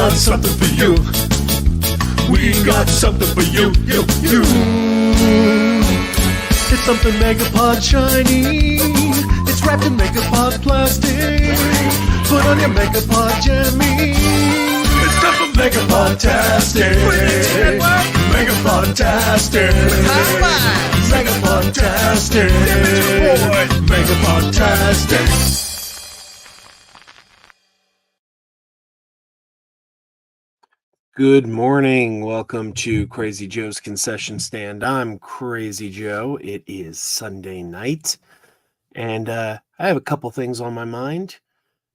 got something for you. We got something for you. It's something Megapod shiny. It's wrapped in Megapod plastic. Put on your Megapod jammy. It's time for Megapod-tastic. Megapod-tastic. Megapod-tastic. Megapod-tastic. Good morning. Welcome to Crazy Joe's Concession Stand. I'm Crazy Joe. It is Sunday night, and I have a couple things on my mind.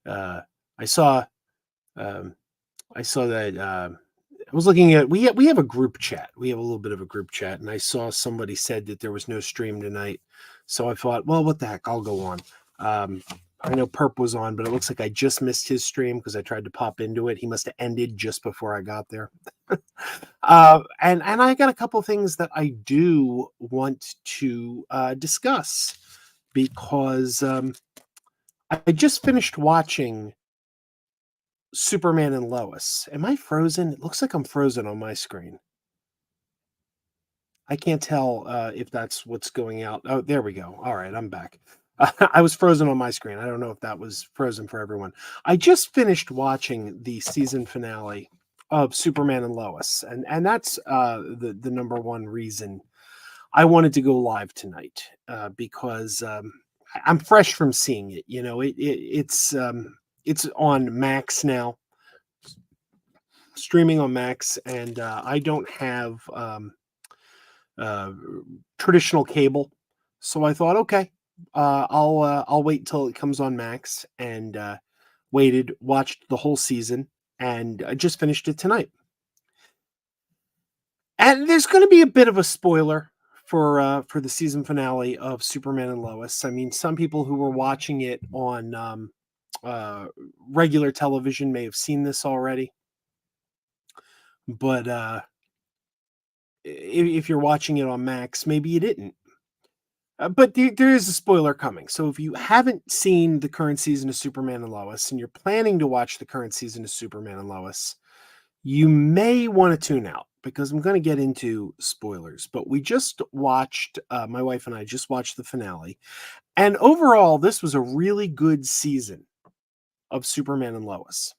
I saw that I was looking at we have a group chat. We have a little bit of a group chat, and I saw somebody said that there was no stream tonight. So I thought, well, what the heck? I'll go on. I know Perp was on, but it looks like I just missed his stream because I tried to pop into it. He must have ended just before I got there. And I got a couple things that I do want to discuss because I just finished watching Superman and Lois. Am I frozen? It looks like I'm frozen on my screen. I can't tell if that's what's going out. Oh, there we go. All right, I'm back. I was frozen on my screen. I don't know if that was frozen for everyone. I just finished watching the season finale of Superman and Lois, and that's the number one reason I wanted to go live tonight because I'm fresh from seeing it. You know, it's on Max now, streaming on Max, and I don't have traditional cable, so I thought, okay. I'll wait till it comes on Max, and watched the whole season, and I just finished it tonight. And there's going to be a bit of a spoiler for the season finale of Superman and Lois. I mean, some people who were watching it on regular television may have seen this already, but if you're watching it on Max, maybe you didn't. But there is a spoiler coming. So if you haven't seen the current season of Superman and Lois, and you're planning to watch the current season of Superman and Lois, you may want to tune out because I'm going to get into spoilers. But we just watched, my wife and I just watched the finale. And overall, this was a really good season of Superman and Lois.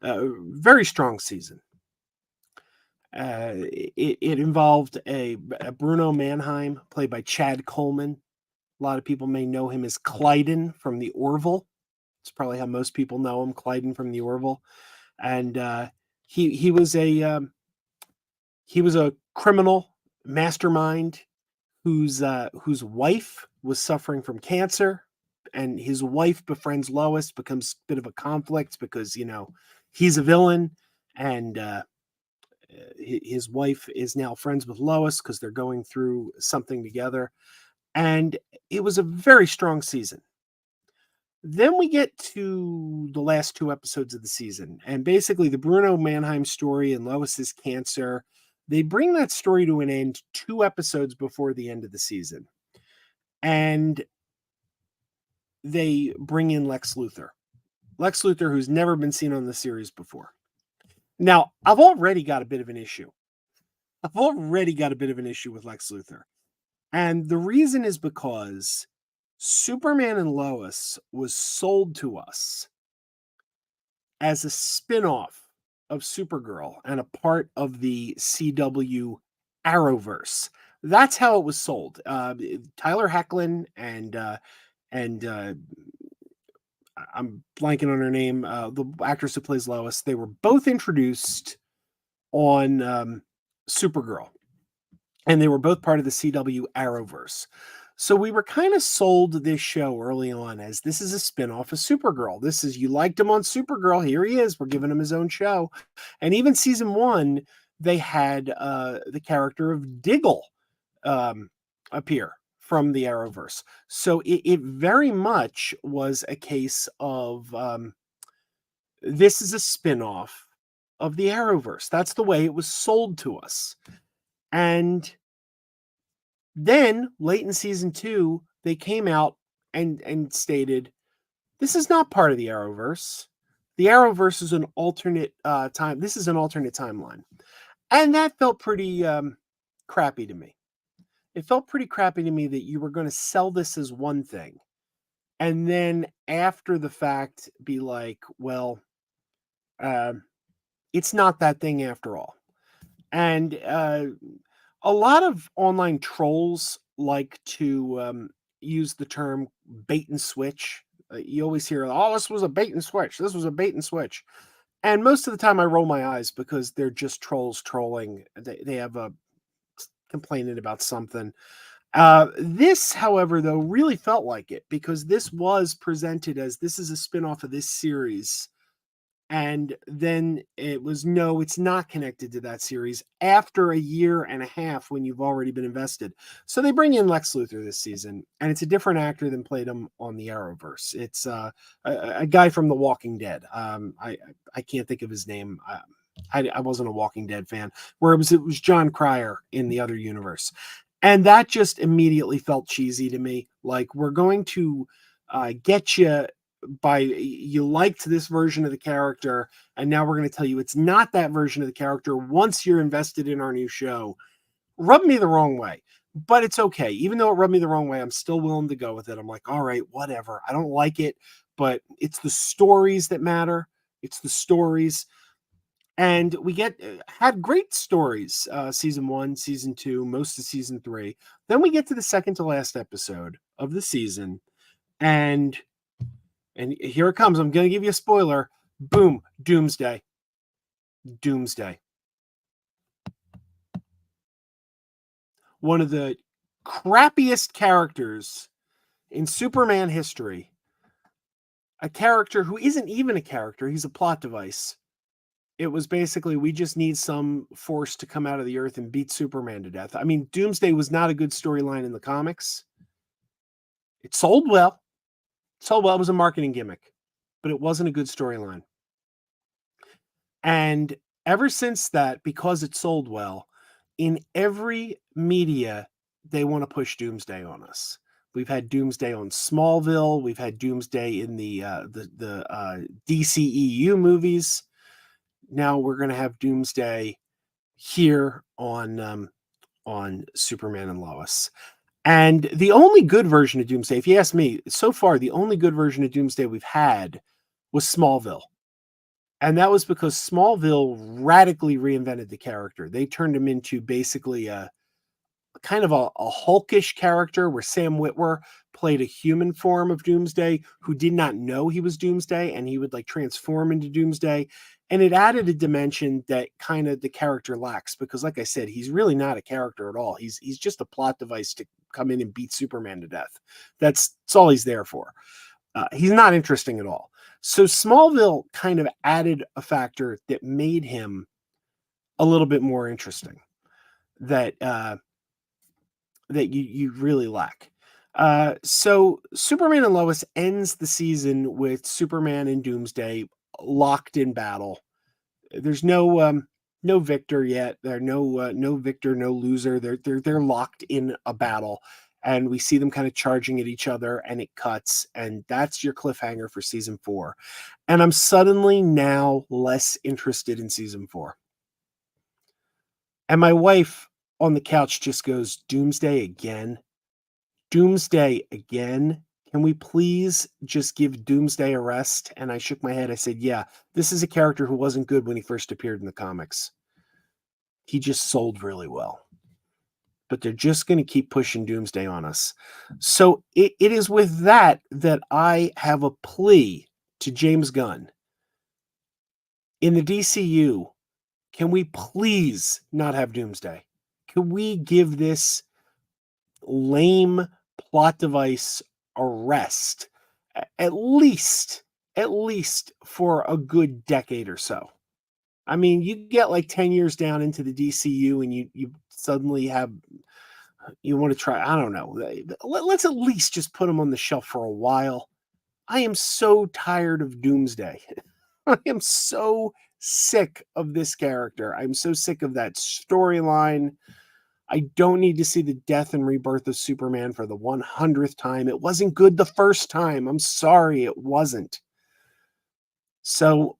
Very strong season. It involved a Bruno Mannheim, played by Chad Coleman. A lot of people may know him as Clyden from the Orville. It's probably how most people know him, Clyden from the Orville. And he was a criminal mastermind whose wife was suffering from cancer, and his wife befriends Lois. Becomes a bit of a conflict because he's a villain, and his wife is now friends with Lois because they're going through something together. And it was a very strong season. Then we get to the last two episodes of the season. And basically the Bruno Mannheim story and Lois's cancer, they bring that story to an end 2 episodes before the end of the season. And they bring in Lex Luthor. Lex Luthor, who's never been seen on the series before. Now, I've already got a bit of an issue. with Lex Luthor. And the reason is because Superman and Lois was sold to us as a spin-off of Supergirl and a part of the CW Arrowverse. That's how it was sold. Tyler Hoechlin and I'm blanking on her name, the actress who plays Lois, they were both introduced on Supergirl, and they were both part of the CW Arrowverse. So we were kind of sold this show early on as this is a spinoff of Supergirl. This is, you liked him on Supergirl, here he is, we're giving him his own show. And even season 1, they had the character of Diggle appear from the Arrowverse. So it very much was a case of this is a spinoff of the Arrowverse. That's the way it was sold to us. And then late in season 2, they came out and stated, this is not part of the Arrowverse. The Arrowverse is an alternate time. This is an alternate timeline. And that felt pretty crappy to me. It felt pretty crappy to me that you were going to sell this as one thing. And then after the fact, be like, well, um, it's not that thing after all. And a lot of online trolls like to use the term bait and switch. You always hear, oh, this was a bait and switch. This was a bait and switch. And most of the time I roll my eyes because they're just trolls trolling. They have a complaining about something. This, however, though, really felt like it because this was presented as this is a spinoff of this series. And then it was, no, it's not connected to that series after a year and a half when you've already been invested. So they bring in Lex Luthor this season, and it's a different actor than played him on the Arrowverse. It's a guy from The Walking Dead. I can't think of his name. I wasn't a Walking Dead fan. Where it was John Cryer in the other universe, and that just immediately felt cheesy to me. Like, we're going to get you by you liked this version of the character, and now we're going to tell you it's not that version of the character once you're invested in our new show. Rubbed me the wrong way, but it's okay. Even though it rubbed me the wrong way, I'm still willing to go with it. I'm like, all right, whatever. I don't like it, but it's the stories that matter. It's the stories. And we had great stories, season 1, season 2, most of season 3. Then we get to the second to last episode of the season, and here it comes. I'm going to give you a spoiler. Boom. Doomsday. Doomsday. One of the crappiest characters in Superman history. A character who isn't even a character. He's a plot device. It was basically, we just need some force to come out of the earth and beat Superman to death. I mean, Doomsday was not a good storyline in the comics. It sold well. It was a marketing gimmick, but it wasn't a good storyline. And ever since that, because it sold well, in every media, they want to push Doomsday on us. We've had Doomsday on Smallville. We've had Doomsday in the DCEU movies. Now we're going to have Doomsday here on Superman and Lois. And the only good version of Doomsday, if you ask me, so far, the only good version of Doomsday we've had was Smallville. And that was because Smallville radically reinvented the character. They turned him into basically a kind of a hulkish character where Sam Witwer played a human form of Doomsday who did not know he was Doomsday, and he would like transform into Doomsday. And it added a dimension that kind of the character lacks because, like I said, he's really not a character at all. He's just a plot device to come in and beat Superman to death. That's all he's there for. He's not interesting at all. So Smallville kind of added a factor that made him a little bit more interesting that you really lack. So Superman and Lois ends the season with Superman and Doomsday locked in battle. There's no victor yet. There's no victor, no loser. They're locked in a battle, and we see them kind of charging at each other, and it cuts, and that's your cliffhanger for season 4. And I'm suddenly now less interested in season 4. And my wife on the couch just goes, Doomsday again? Doomsday again? Can we please just give Doomsday a rest? And I shook my head. I said, yeah, this is a character who wasn't good when he first appeared in the comics. He just sold really well. But they're just going to keep pushing Doomsday on us. So it is with that I have a plea to James Gunn. In the DCU, can we please not have Doomsday? Can we give this lame plot device a rest? At least for a good decade or so. I mean, you get like 10 years down into the DCU and you suddenly you want to try, I don't know. Let's at least just put him on the shelf for a while. I am so tired of Doomsday. I am so sick of this character. I'm so sick of that storyline. I don't need to see the death and rebirth of Superman for the 100th time. It wasn't good the first time. I'm sorry, it wasn't. So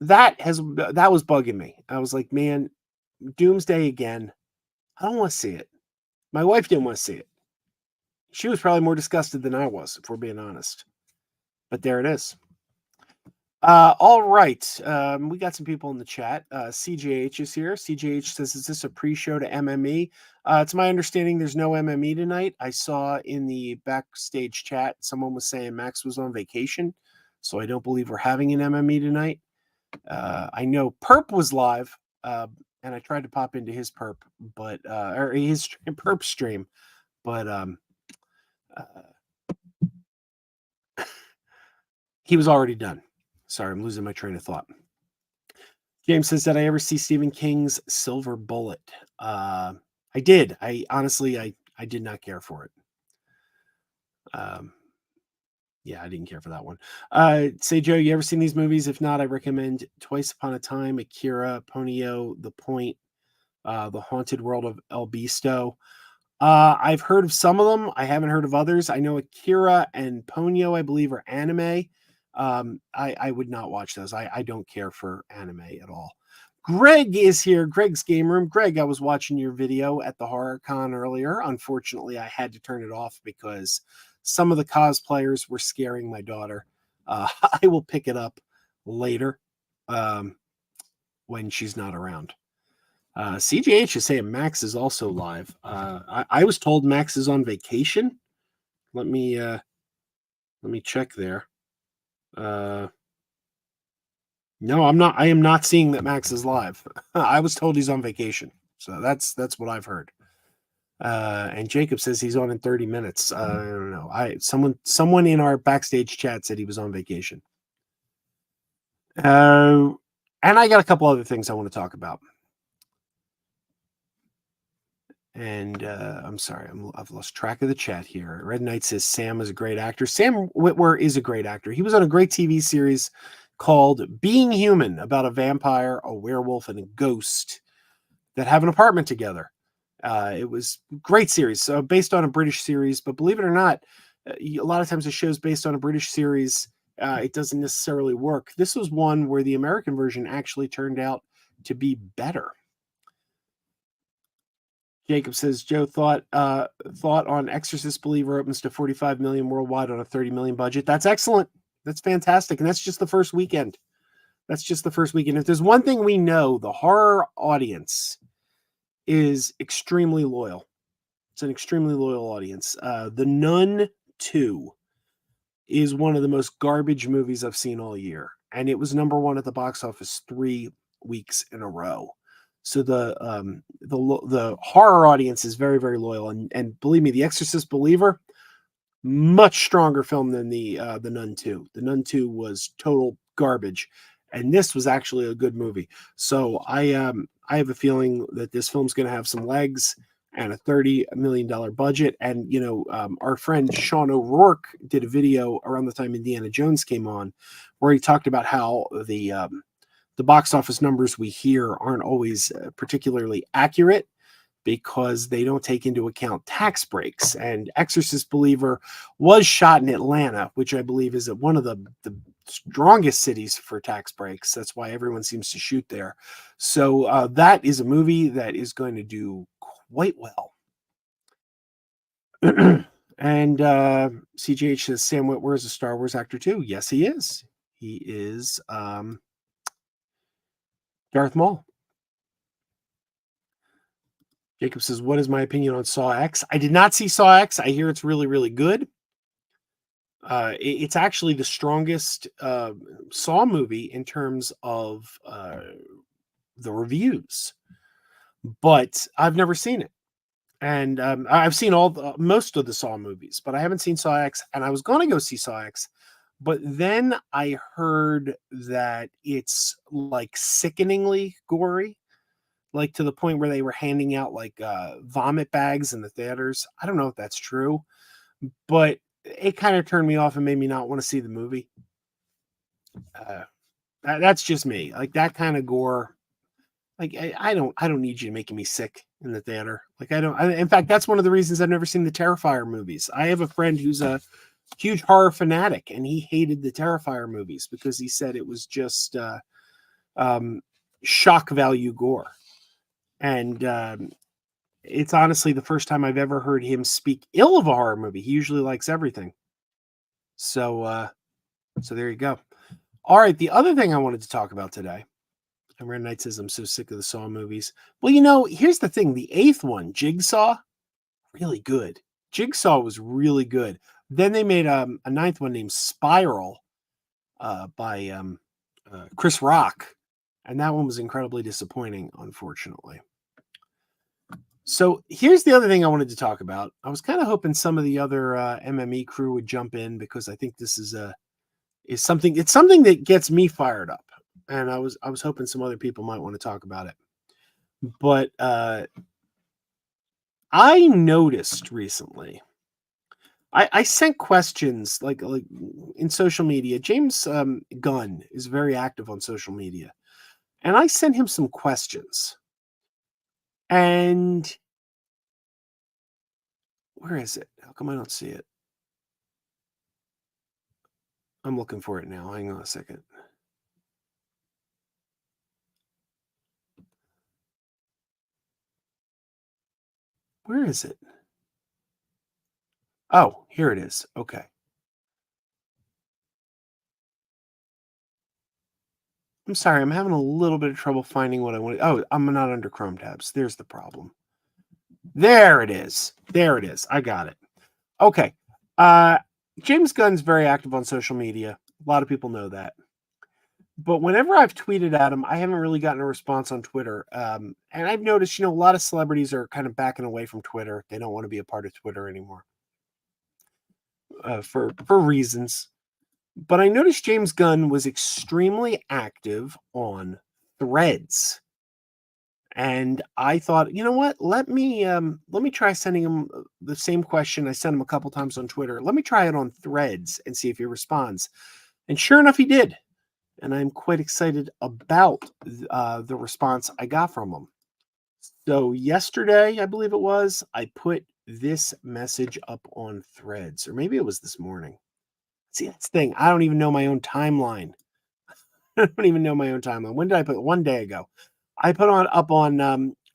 that was bugging me. I was like, man, Doomsday again. I don't want to see it. My wife didn't want to see it. She was probably more disgusted than I was, if we're being honest. But there it is. All right. We got some people in the chat. CJH is here. CJH says, is this a pre-show to MME? It's my understanding there's no MME tonight. I saw in the backstage chat, someone was saying Max was on vacation. So I don't believe we're having an MME tonight. I know Perp was live, and I tried to pop into his Perp, but or his Perp stream, but he was already done. Sorry, I'm losing my train of thought. James says, did I ever see Stephen King's Silver Bullet? I did. I honestly, I did not care for it. Yeah, I didn't care for that one. Say, Joe, you ever seen these movies? If not, I recommend Twice Upon a Time, Akira, Ponyo, The Point, The Haunted World of El Bisto. I've heard of some of them. I haven't heard of others. I know Akira and Ponyo, I believe, are anime. I would not watch those. I don't care for anime at all. Greg is here. Greg's Game Room. Greg, I was watching your video at the Horror Con earlier. Unfortunately, I had to turn it off because some of the cosplayers were scaring my daughter. I will pick it up later when she's not around. CJH is saying Max is also live. I was told Max is on vacation. Let me check there. No, I'm not. I am not seeing that Max is live. I was told he's on vacation, so that's what I've heard. And Jacob says he's on in 30 minutes. I don't know. Someone in our backstage chat said he was on vacation. And I got a couple other things I want to talk about. And I'm sorry, I've lost track of the chat here. Red Knight says Sam is a great actor. Sam Witwer is a great actor. He was on a great TV series called Being Human, about a vampire, a werewolf, and a ghost that have an apartment together. It was a great series, so based on a British series. But believe it or not, a lot of times the show's based on a British series. It doesn't necessarily work. This was one where the American version actually turned out to be better. Jacob says, Joe, thought on Exorcist Believer opens to 45 million worldwide on a 30 million budget. That's excellent. That's fantastic. And that's just the first weekend. If there's one thing we know, the horror audience is extremely loyal. It's an extremely loyal audience. The Nun 2 is one of the most garbage movies I've seen all year. And it was number one at the box office 3 weeks in a row. So the horror audience is very, very loyal, and believe me, The Exorcist Believer, much stronger film than the Nun 2. The Nun 2 was total garbage, and this was actually a good movie. So I have a feeling that this film's going to have some legs and a $30 million budget. And our friend Sean O'Rourke did a video around the time Indiana Jones came on, where he talked about how the box office numbers we hear aren't always particularly accurate because they don't take into account tax breaks. And Exorcist Believer was shot in Atlanta, which I believe is one of the strongest cities for tax breaks. That's why everyone seems to shoot there. So that is a movie that is going to do quite well. And CJH says, Sam Witwer is a Star Wars actor too. Yes, he is. He is Darth Maul. Jacob says, what is my opinion on Saw X? I did not see Saw X. I hear it's really, really good. It's actually the strongest Saw movie in terms of the reviews, but I've never seen it. And I've seen most of the Saw movies, but I haven't seen Saw X, and I was going to go see Saw X, but then I heard that it's like sickeningly gory, like to the point where they were handing out like vomit bags in the theaters. I don't know if that's true, but it kind of turned me off and made me not want to see the movie. That's just me. Like that kind of gore. Like I don't need you making me sick in the theater. Like in fact, that's one of the reasons I've never seen the Terrifier movies. I have a friend who's a huge horror fanatic, and he hated the Terrifier movies because he said it was just um, shock value gore. And it's honestly the first time I've ever heard him speak ill of a horror movie. He usually likes everything. So there you go. All right, the other thing I wanted to talk about today. And Red Knight says I'm so sick of the Saw movies. Well, here's the thing: the eighth one, Jigsaw, really good. Jigsaw was really good. Then they made a ninth one named Spiral by Chris Rock, and that one was incredibly disappointing, unfortunately. So here's the other thing I wanted to talk about. I was kind of hoping some of the other MME crew would jump in because I think this is something. It's something that gets me fired up, and I was hoping some other people might want to talk about it. But I noticed recently. I sent questions like in social media. James Gunn is very active on social media, and I sent him some questions. And where is it? How come I don't see it? I'm looking for it now. Hang on a second. Where is it? Oh, here it is. Okay. I'm sorry. I'm having a little bit of trouble finding what I want. Oh, I'm not under Chrome tabs. There's the problem. There it is. There it is. I got it. Okay. James Gunn's very active on social media. A lot of people know that. But whenever I've tweeted at him, I haven't really gotten a response on Twitter. And I've noticed, a lot of celebrities are kind of backing away from Twitter. They don't want to be a part of Twitter anymore for reasons. But I noticed James Gunn was extremely active on Threads. And I thought, you know what? Let me try sending him the same question I sent him a couple times on Twitter. Let me try it on Threads and see if he responds. And sure enough, he did. And I'm quite excited about the response I got from him. So yesterday, I believe it was, I put this message up on Threads, or maybe it was this morning. See, that's the thing. I don't even know my own timeline. I don't even know my own timeline. When did I put it? One day ago. I put up on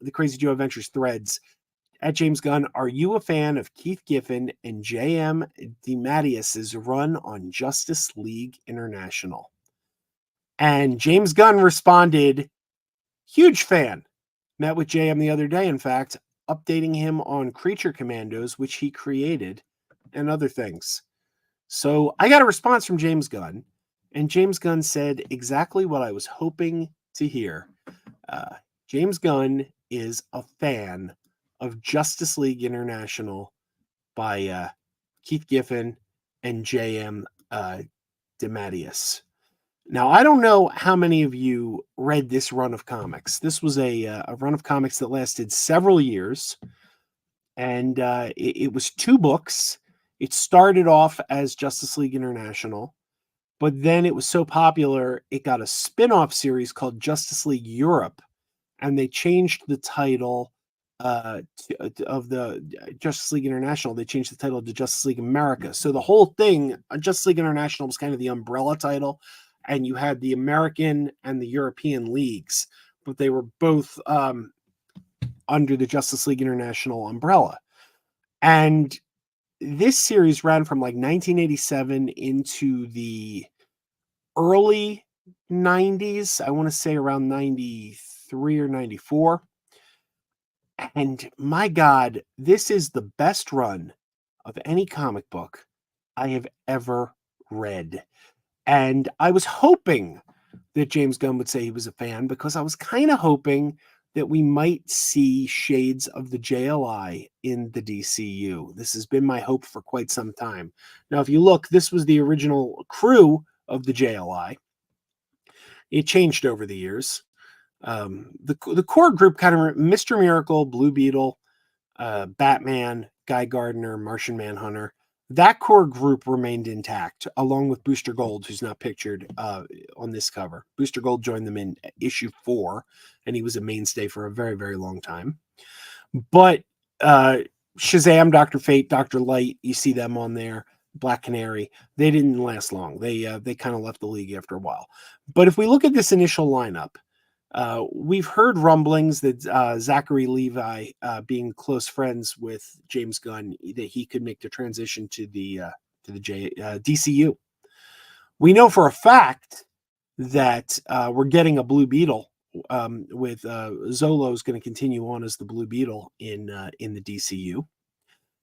the Crazy Joe Adventures Threads at James Gunn. Are you a fan of Keith Giffen and J.M. DeMatteis's run on Justice League International? And James Gunn responded, huge fan. Met with JM the other day, in fact, updating him on Creature Commandos, which he created, and other things. So I got a response from James Gunn, and James Gunn said exactly what I was hoping to hear. James Gunn is a fan of Justice League International by Keith Giffen and J.M. DeMatteis. Now, I don't know how many of you read this run of comics. This was a run of comics that lasted several years, and it was 2 books. It started off as Justice League International, but then it was so popular, it got a spin-off series called Justice League Europe, and they changed the title of the Justice League International. They changed the title to Justice League America. So the whole thing, Justice League International was kind of the umbrella title, and you had the American and the European leagues, but they were both under the Justice League International umbrella. And this series ran from like 1987 into the early 90s. I want to say around 93 or 94. And my God, this is the best run of any comic book I have ever read. And I was hoping that James Gunn would say he was a fan, because I was kind of hoping that we might see shades of the JLI in the DCU. This has been my hope for quite some time. Now, if you look, this was the original crew of the JLI. It changed over the years. The core group kind of Mr. Miracle, Blue Beetle, Batman, Guy Gardner, Martian Manhunter. That core group remained intact, along with Booster Gold, who's not pictured on this cover. Booster Gold joined them in issue 4, and he was a mainstay for a very, very long time. But Shazam, Dr. Fate, Dr. Light, you see them on there. Black Canary, they didn't last long. They kind of left the league after a while. But if we look at this initial lineup, we've heard rumblings that Zachary Levi, being close friends with James Gunn, that he could make the transition to the DCU. We know for a fact that we're getting a Blue Beetle, with Zolo is going to continue on as the Blue Beetle in the DCU.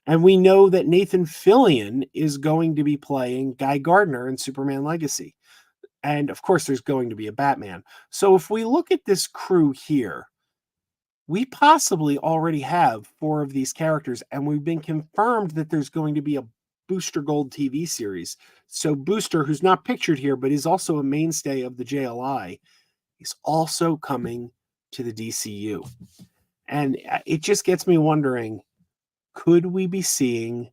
And we know that Nathan Fillion is going to be playing Guy Gardner in Superman Legacy. And of course, there's going to be a Batman. So if we look at this crew here, we possibly already have 4 of these characters, and we've been confirmed that there's going to be a Booster Gold TV series. So Booster, who's not pictured here, but is also a mainstay of the JLI, is also coming to the DCU. And it just gets me wondering, could we be seeing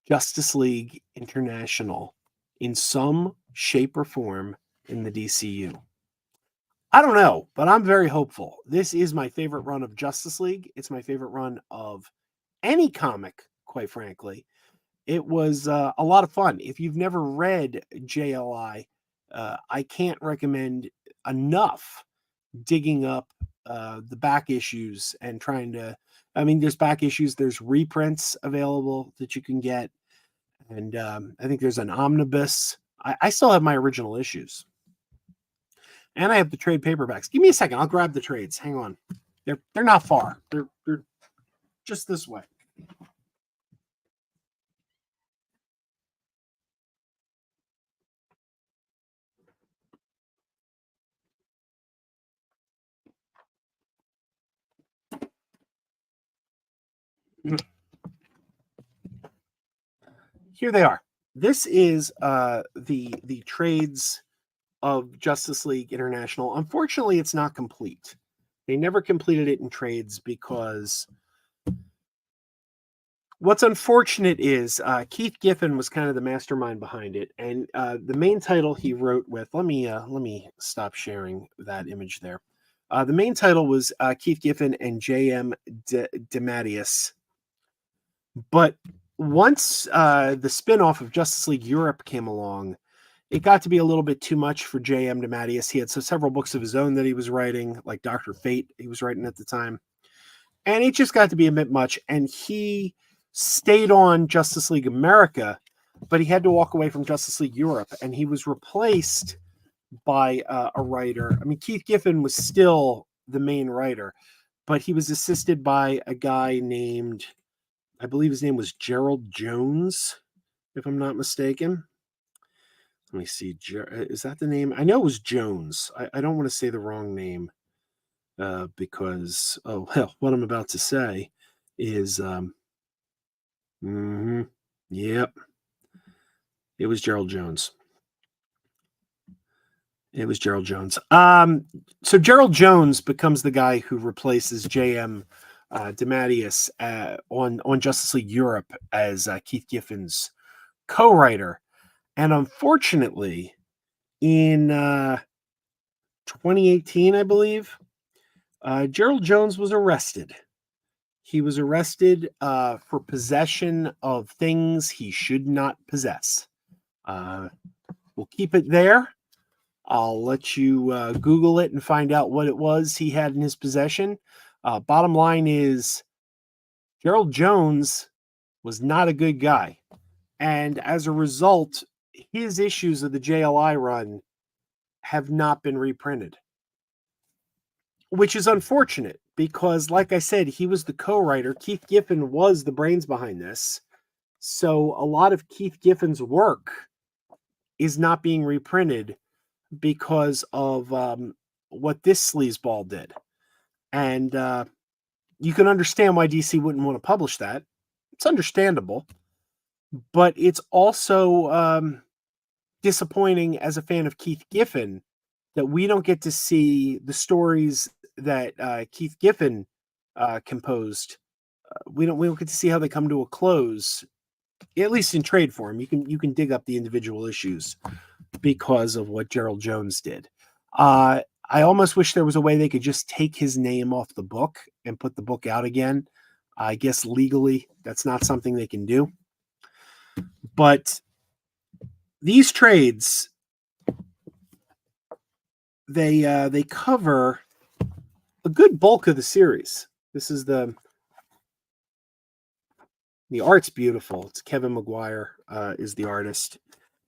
Justice League International in some shape or form in the DCU? I don't know, but I'm very hopeful. This is my favorite run of Justice League. It's my favorite run of any comic, quite frankly. It was a lot of fun. If you've never read JLI, I can't recommend enough digging up the back issues and trying to, I mean, there's back issues, there's reprints available that you can get. And I think there's an omnibus. I still have my original issues. And I have the trade paperbacks. Give me a second. I'll grab the trades. Hang on. They're not far. They're just this way. Here they are. This is the trades of Justice League International. Unfortunately, it's not complete. They never completed it in trades because what's unfortunate is Keith Giffen was kind of the mastermind behind it, and the main title he wrote with. Let me stop sharing that image there. The main title was Keith Giffen and J.M. DeMatteis. But once the spinoff of Justice League Europe came along, it got to be a little bit too much for J.M. DeMatteis. He had several books of his own that he was writing, like Dr. Fate he was writing at the time. And it just got to be a bit much. And he stayed on Justice League America, but he had to walk away from Justice League Europe. And he was replaced by a writer. I mean, Keith Giffen was still the main writer, but he was assisted by a guy named, I believe his name was Gerald Jones, if I'm not mistaken. Let me see. Is that the name? I know it was Jones. I don't want to say the wrong name because, oh, hell, what I'm about to say is, yep, it was Gerald Jones. It was Gerald Jones. So Gerald Jones becomes the guy who replaces J.M. DeMatteis on Justice League Europe as Keith Giffen's co-writer. And unfortunately, in 2018, I believe, Gerald Jones was arrested. He was arrested for possession of things he should not possess. We'll keep it there. I'll let you Google it and find out what it was he had in his possession. Bottom line is, Gerald Jones was not a good guy. And as a result, his issues of the JLI run have not been reprinted, which is unfortunate because, like I said, he was the co-writer. Keith Giffen was the brains behind this. So a lot of Keith Giffen's work is not being reprinted because of what this sleazeball did. And you can understand why DC wouldn't want to publish that. It's understandable. But it's also disappointing as a fan of Keith Giffen that we don't get to see the stories that Keith Giffen composed. We don't get to see how they come to a close, at least in trade form. You can dig up the individual issues because of what Gerald Jones did. I almost wish there was a way they could just take his name off the book and put the book out again. I guess legally that's not something they can do. But these trades, they cover a good bulk of the series. This is the art's beautiful. It's Kevin McGuire is the artist,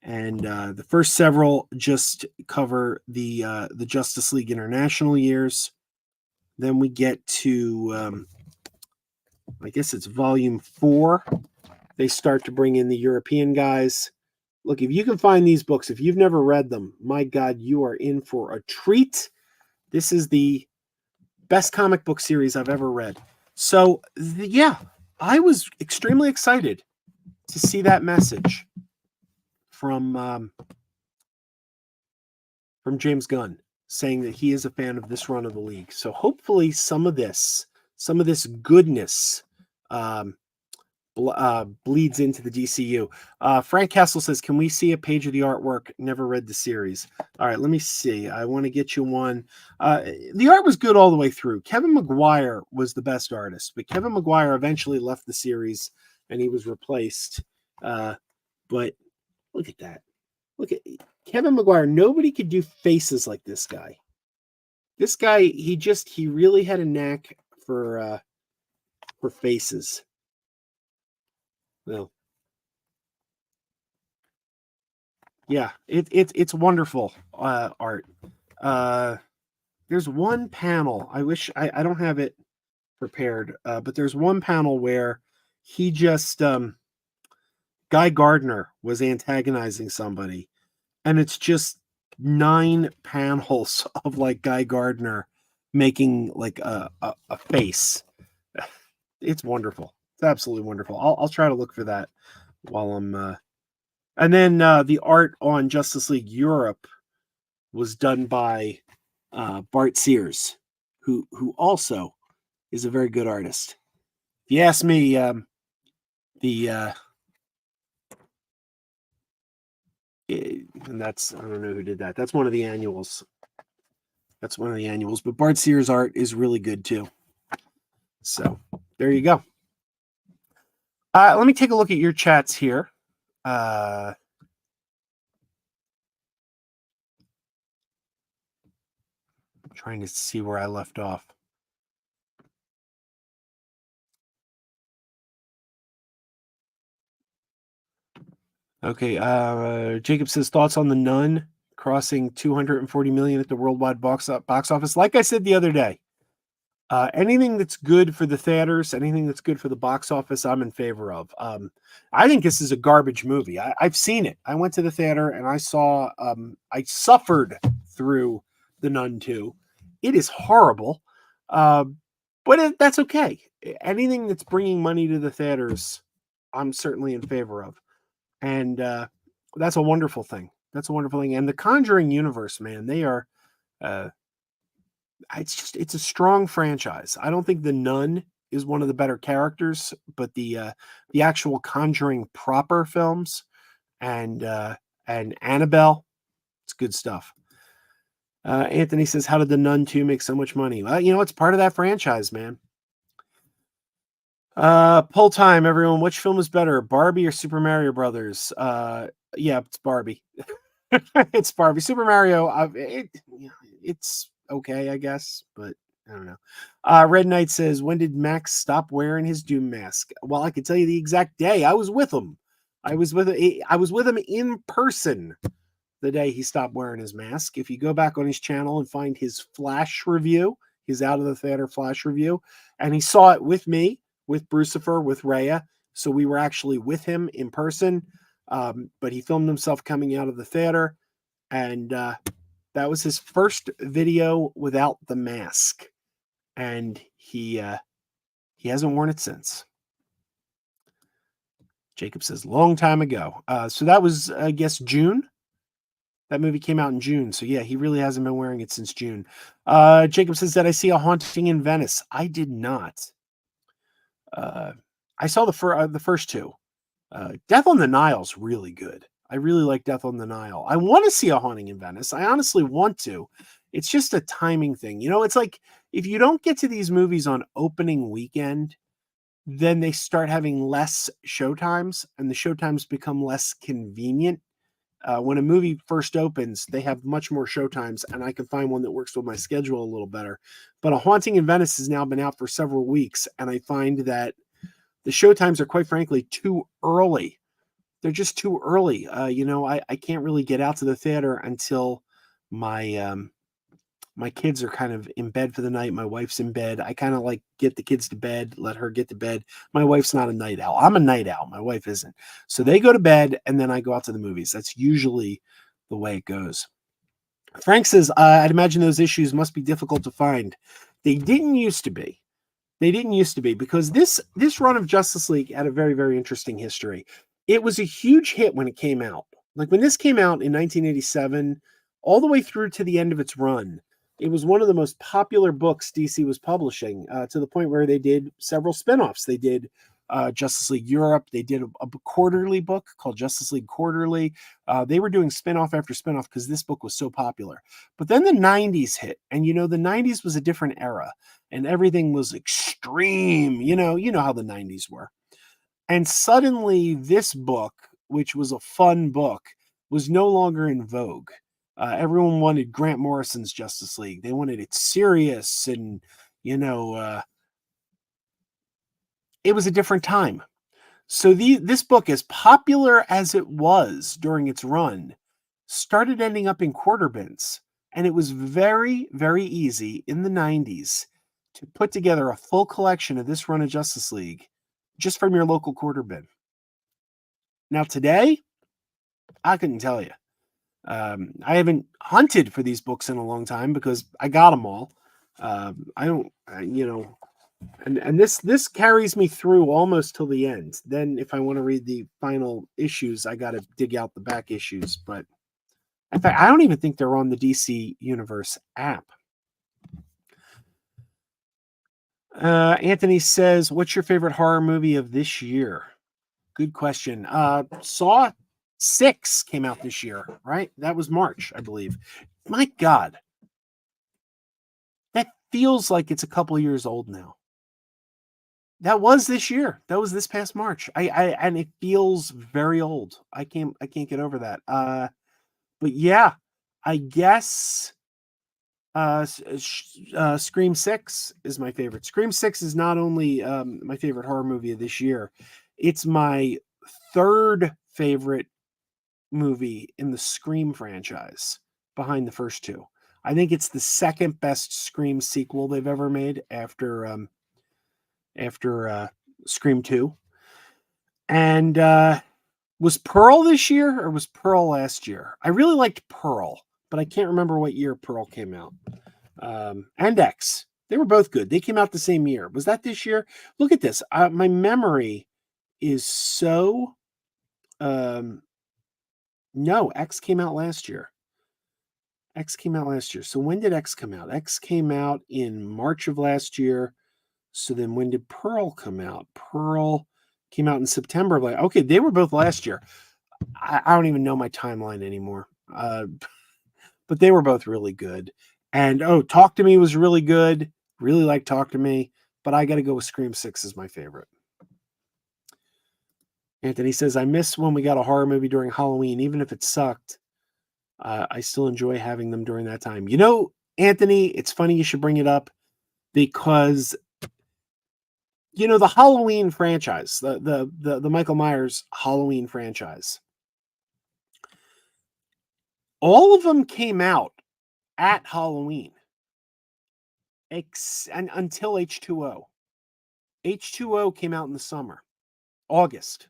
and the first several just cover the Justice League International years. Then we get to I guess it's volume 4. They start to bring in the European guys. Look, if you can find these books, if you've never read them, my God, you are in for a treat. This is the best comic book series I've ever read. So, yeah, I was extremely excited to see that message from James Gunn saying that he is a fan of this run of the league. So hopefully some of this goodness bleeds into the DCU. Frank Castle says, can we see a page of the artwork? Never read the series. All right, let me see. I want to get you one. The art was good all the way through. Kevin McGuire was the best artist, but Kevin McGuire eventually left the series and he was replaced. But look at that. Look at Kevin McGuire. Nobody could do faces like this guy. This guy, he really had a knack for faces. Well, yeah, it's wonderful art. There's one panel. I wish I don't have it prepared, but there's one panel where he just Guy Gardner was antagonizing somebody, and it's just 9 panels of like Guy Gardner making like a face. It's wonderful. It's absolutely wonderful. I'll try to look for that while I'm. And then the art on Justice League Europe was done by Bart Sears, who also is a very good artist. If you ask me, and that's, I don't know who did that. That's one of the annuals. But Bart Sears' art is really good too. So there you go. Let me take a look at your chats here. Trying to see where I left off. Okay, Jacob says, thoughts on The Nun crossing 240 million at the worldwide box office. Like I said the other day, anything that's good for the theaters, anything that's good for the box office, I'm in favor of. I think this is a garbage movie. I've seen it. I went to the theater and I saw, I suffered through The Nun 2. It is horrible, but that's okay. Anything that's bringing money to the theaters, I'm certainly in favor of. And that's a wonderful thing. And the Conjuring universe, man, they are, it's a strong franchise. I don't think the Nun is one of the better characters, but the actual Conjuring proper films and Annabelle, it's good stuff. Anthony says, how did the Nun 2 make so much money? Well, it's part of that franchise, man. Poll time, everyone. Which film is better, Barbie or Super Mario Brothers? Yeah, it's Barbie. It's Barbie. Super Mario, it's okay, I guess, but I don't know. Red Knight says, when did Max stop wearing his Doom mask? Well, I can tell you the exact day. I was with him. I was with him in person the day he stopped wearing his mask. If you go back on his channel and find his Flash review, his Out of the Theater Flash review, and he saw it with me, with Brucifer, with Rhea. So we were actually with him in person, but he filmed himself coming out of the theater, and that was his first video without the mask, and he hasn't worn it since. Jacob says, long time ago. So that was, I guess, June. That movie came out in June. So yeah, he really hasn't been wearing it since June. Jacob says, did I see A Haunting in Venice? I did not. I saw the first 2. Death on the Nile's really good. I really like Death on the Nile. I want to see A Haunting in Venice. I honestly want to. It's just a timing thing. It's like if you don't get to these movies on opening weekend, then they start having less showtimes, and the showtimes become less convenient. When a movie first opens, they have much more showtimes, and I can find one that works with my schedule a little better. But A Haunting in Venice has now been out for several weeks, and I find that the showtimes are, quite frankly, too early. They're just too early. I can't really get out to the theater until my my kids are kind of in bed for the night. My wife's in bed. I kind of like get the kids to bed, let her get to bed. My wife's not a night owl. I'm a night owl. My wife isn't. So they go to bed and then I go out to the movies. That's usually the way it goes. Frank says, I'd imagine those issues must be difficult to find. They didn't used to be. They didn't used to be, because this run of Justice League had a very, very interesting history. It was a huge hit when it came out. Like when this came out in 1987, all the way through to the end of its run, it was one of the most popular books DC was publishing, to the point where they did several spinoffs. They did Justice League Europe. They did a quarterly book called Justice League Quarterly. They were doing spinoff after spinoff because this book was so popular. But then the 90s hit, and the 90s was a different era, and everything was extreme. You know how the 90s were. And suddenly this book, which was a fun book, was no longer in vogue. Everyone wanted Grant Morrison's Justice League. They wanted it serious, and it was a different time. So this book, as popular as it was during its run, started ending up in quarter bins. And it was very, very easy in the 90s to put together a full collection of this run of Justice League just from your local quarter bin. Now, today, I couldn't tell you. I haven't hunted for these books in a long time because I got them all. I don't, and this carries me through almost till the end. Then, if I want to read the final issues, I got to dig out the back issues. But in fact, I don't even think they're on the DC Universe app. Anthony says, "What's your favorite horror movie of this year?" Good question. Saw 6 came out this year, right? That was March, I believe. My God, that feels like it's a couple years old now. That was this year. That was this past March. And it feels very old. I can't get over that. But yeah, I guess Scream 6 is my favorite. Scream 6 is not only my favorite horror movie of this year, it's my third favorite movie in the Scream franchise, behind the first two. I think it's the second best Scream sequel they've ever made after Scream 2. And was Pearl this year or was Pearl last year? I really liked Pearl, but I can't remember what year Pearl came out. And X. They were both good. They came out the same year. Was that this year? Look at this. My memory is so... no, X came out last year. So when did X come out? X came out in March of last year. So then when did Pearl come out? Pearl came out in September. Okay, they were both last year. I don't even know my timeline anymore. But they were both really good. And Talk to Me was really good. Really like Talk to Me. But I got to go with Scream 6 as my favorite. Anthony says, I miss when we got a horror movie during Halloween, even if it sucked. I still enjoy having them during that time. Anthony, it's funny you should bring it up, because the Halloween franchise, the Michael Myers Halloween franchise, all of them came out at Halloween, and until H2O. H2O came out in the summer, August,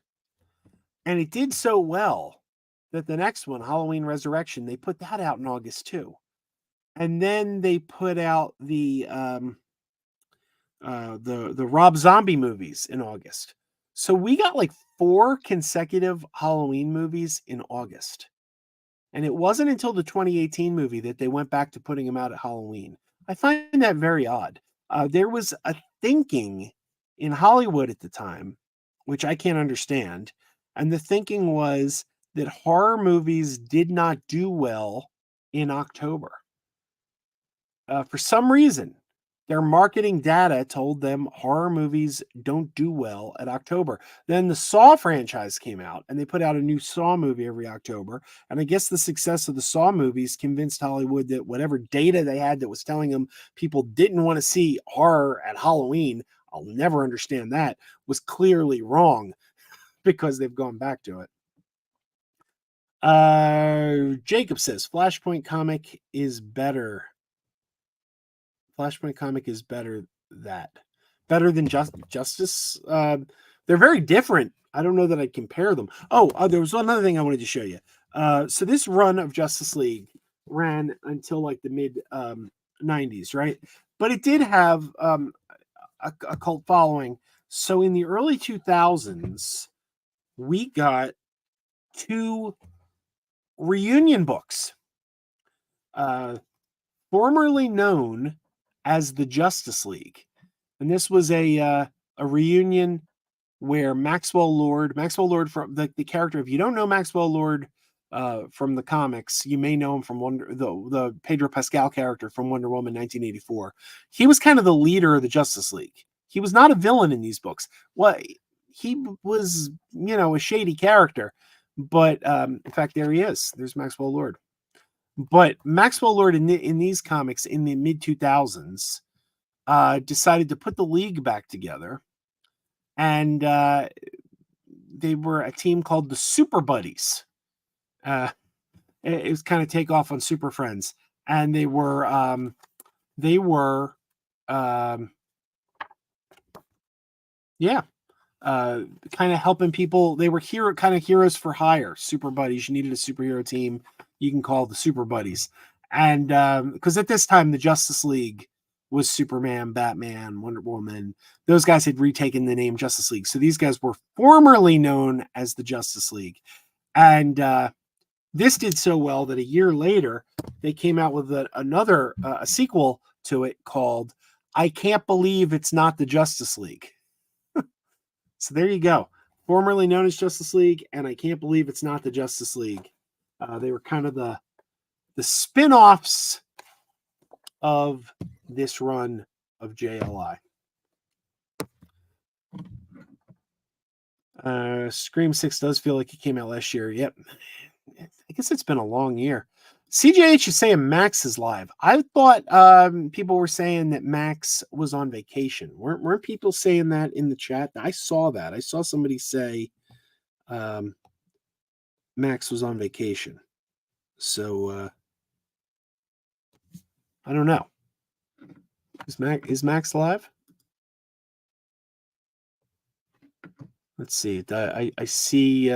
and it did so well that the next one, Halloween Resurrection, they put that out in August too. And then they put out the Rob Zombie movies in August. So we got like 4 consecutive Halloween movies in August. And it wasn't until the 2018 movie that they went back to putting them out at Halloween. I find that very odd. There was a thinking in Hollywood at the time, which I can't understand. And the thinking was that horror movies did not do well in October. For some reason, Their marketing data told them horror movies don't do well at October. Then the Saw franchise came out and they put out a new Saw movie every October. And I guess the success of the Saw movies convinced Hollywood that whatever data they had that was telling them people didn't want to see horror at Halloween, I'll never understand that, was clearly wrong because they've gone back to it. Jacob says Flashpoint comic is better. Flashpoint comic is better than Justice. They're very different. I don't know that I'd compare them. There was another thing I wanted to show you. So this run of Justice League ran until like the mid 90s, right? But it did have a cult following. So in the early 2000s, we got 2 reunion books, formerly known as the Justice League, and this was a reunion where Maxwell Lord from the character. If you don't know Maxwell Lord from the comics, you may know him from the Pedro Pascal character from Wonder Woman 1984. He was kind of the leader of the Justice League. He was not a villain in these books. Well, he was, a shady character, but in fact, there he is. There's Maxwell Lord. But Maxwell Lord in these comics in the mid 2000s decided to put the league back together, and they were a team called the Super Buddies. It was kind of take off on Super Friends, and they were kind of helping people. They were heroes for hire, super buddies. You needed a superhero team, you can call the Super Buddies. And because at this time the Justice League was Superman, Batman, Wonder Woman. Those guys had retaken the name Justice League. So these guys were formerly known as the Justice League. And this did so well that a year later they came out with another sequel to it called I Can't Believe It's Not the Justice League. So there you go. Formerly known as Justice League, and I Can't Believe It's Not the Justice League. They were kind of the spin-offs of this run of JLI. Scream 6 does feel like it came out last year. Yep. I guess it's been a long year. CJH is saying Max is live. I thought people were saying that Max was on vacation. Weren't people saying that in the chat? I saw that. I saw somebody say Max was on vacation. So I don't know. Is Max live? Let's see. I see.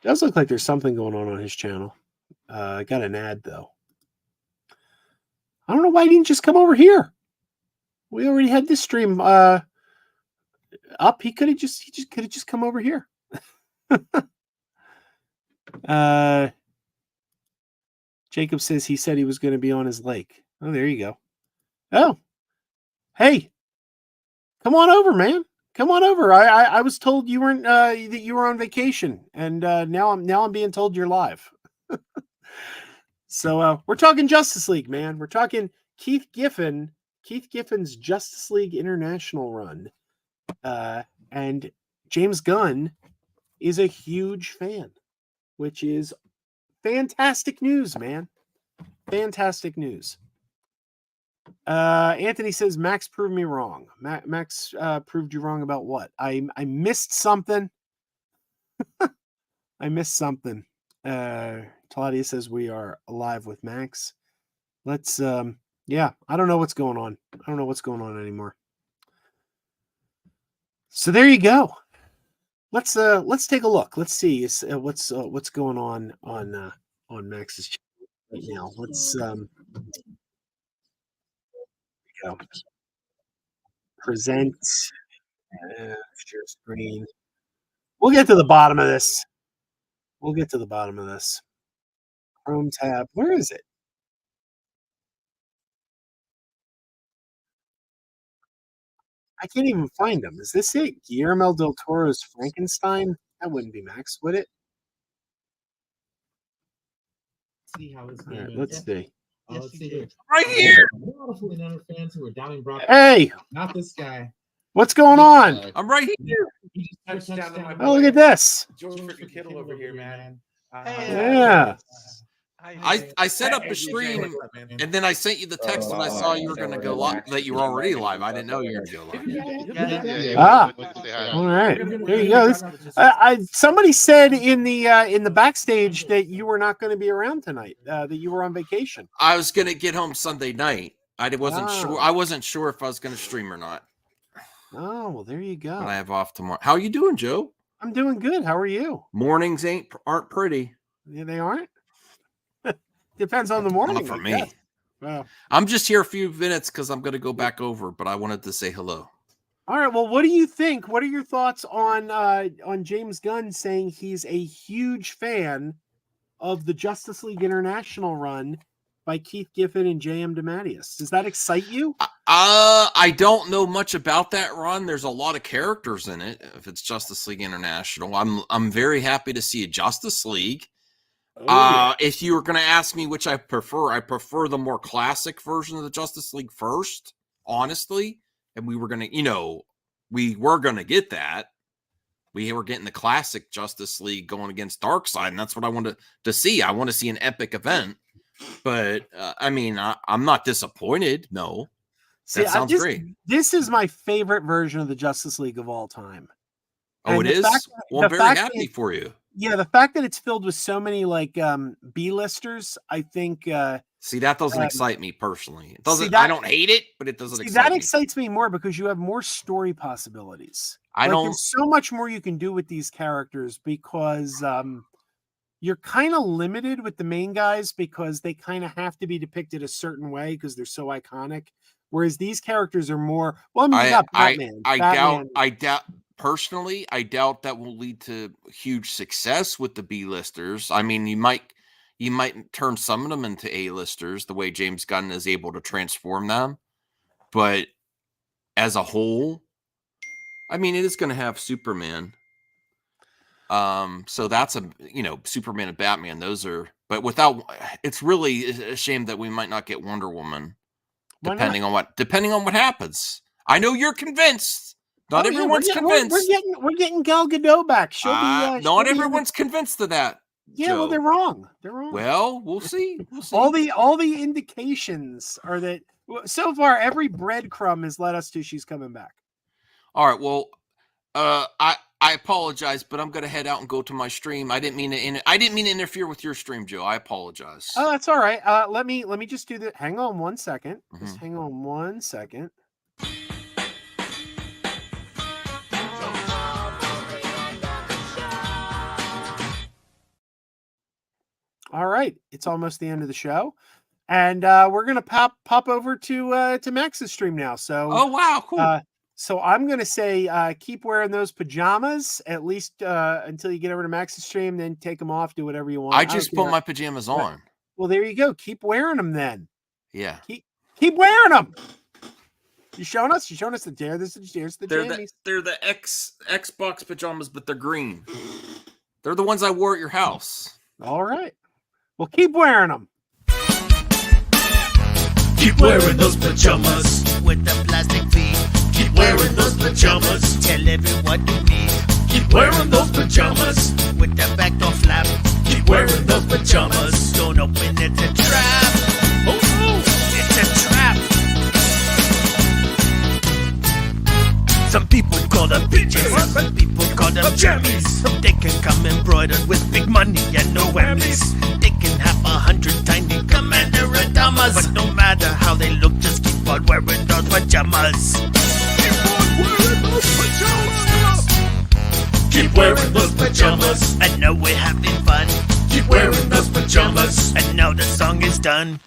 Does look like there's something going on his channel. I got an ad though. I don't know why he didn't just come over here. We already had this stream up. He could have just come over here. Jacob says he said he was going to be on his lake. Oh, there you go. Oh, hey, come on over, man. Come on over. I was told you weren't that you were on vacation, and now I'm being told you're live. So we're talking Justice League, man. We're talking Keith Giffen's Justice League International run, and James Gunn is a huge fan, which is fantastic news, man. Fantastic news. Anthony says Max proved me wrong. Max proved you wrong about what? I missed something. I missed something. Claudia says we are live with Max. Let's yeah, I don't know what's going on. I don't know what's going on anymore. So there you go. Let's take a look. Let's see what's going on Max's channel right now. Let's go. Present, share screen. We'll get to the bottom of this. Chrome tab. Where is it? I can't even find them. Is this it? Guillermo del Toro's Frankenstein? That wouldn't be Max, would it? See how it's All right, let's see. Let's see here. Right here. A lot of 49er fans who are doubting Brock. Hey, Not this guy. what's going on? I'm right here. He just touched down Oh, look at this. George freaking Kittle over here, man. Yeah. I set up a stream and then I sent you the text when I saw you were going to go live, that you were already live. I didn't know you were going to go live. All right. There you go. Somebody said in the backstage that you were not going to be around tonight, that you were on vacation. I was going to get home Sunday night. I wasn't sure. I wasn't sure if I was going to stream or not. Oh, well, there you go. But I have off tomorrow. How are you doing, Joe? I'm doing good. How are you? Mornings aren't pretty. Yeah, they aren't. Depends on the morning. Not for me. Well, I'm just here a few minutes because I'm going to go back over, but I wanted to say hello. All right. Well, what do you think? What are your thoughts on James Gunn saying he's a huge fan of the Justice League International run by Keith Giffen and J.M. DeMatteis? Does that excite you? I don't know much about that run. There's a lot of characters in it. If it's Justice League International, I'm very happy to see a Justice League. If you were going to ask me which I prefer the more classic version of the Justice League first, honestly. And we were going to get that. We were getting the classic Justice League going against Darkseid, and that's what I wanted to see. I want to see an epic event. But, I'm not disappointed. No. That sounds great. This is my favorite version of the Justice League of all time. Oh, it is? Well, I'm very happy for you. Yeah, the fact that it's filled with so many B-listers, I think. See, that doesn't excite me personally. It doesn't. I don't hate it, but it doesn't excite me. That excites me more because you have more story possibilities. There's so much more you can do with these characters because you're kind of limited with the main guys because they kind of have to be depicted a certain way because they're so iconic. Whereas these characters are more. Well, you got Batman. I doubt. Personally, I doubt that will lead to huge success with the B-listers. I mean, you might turn some of them into A-listers the way James Gunn is able to transform them. But as a whole, I mean, it is going to have Superman. So that's Superman and Batman. Those are, but without, it's really a shame that we might not get Wonder Woman, depending on what happens. I know you're convinced. Not everyone's convinced. We're getting Gal Gadot back. Not everyone's convinced of that. Yeah, Joe. Well, they're wrong. Well, we'll see. All the indications are that so far every breadcrumb has led us to she's coming back. All right. Well, I apologize, but I'm going to head out and go to my stream. I didn't mean to interfere with your stream, Joe. I apologize. Oh, that's all right. Let me just do that. Hang on 1 second. Just hang on 1 second. All right, it's almost the end of the show, and we're gonna pop over to Max's stream now. So, oh wow, cool. So I'm gonna say keep wearing those pajamas at least until you get over to Max's stream. Then take them off, do whatever you want. I just put my pajamas on. Well, there you go. Keep wearing them then. Yeah. Keep wearing them. You showing us? the there's the jammies. They're the Xbox pajamas, but they're green. They're the ones I wore at your house. All right. Well, keep wearing them. Keep wearing those pajamas with the plastic feet. Keep wearing those pajamas. Tell everyone you need. Keep wearing those pajamas with the backdoor flap. Keep wearing those pajamas. Don't open it, it's a trap. Oh no, it's a trap. Some people call them PJs, some people call them jammies. They can come embroidered with big money and no whammies. They can have 100 tiny commander adamas, but no matter how they look, just keep on wearing those pajamas. Keep on wearing those pajamas. Keep wearing those pajamas. And now we're having fun. Keep wearing those pajamas. And now the song is done.